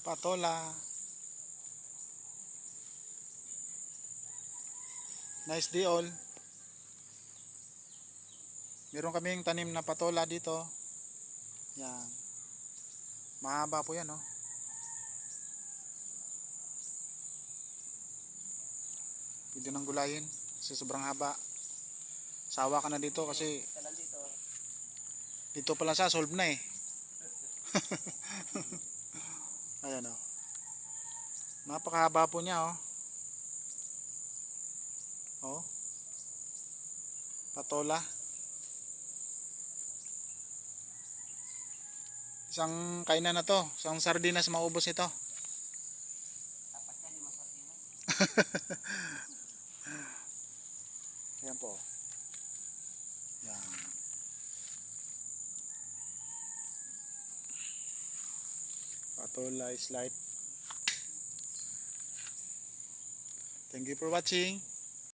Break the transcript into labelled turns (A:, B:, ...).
A: Patola. Nice day all. Meron kaming tanim na patola dito. Yan. Mahaba po yan, oh. Pwede nang gulayin kasi sobrang haba. Sawa ka na dito kasi dito pala sa solve na eh. Ayan, oh. Napakahaba po niya, oh. Oh. Patola. Isang kainan na to. Isang sardinas maubos ito.
B: Dapat yan, 5 sardinas.
A: Ayan po. Yan. Patola is life. Thank you for watching.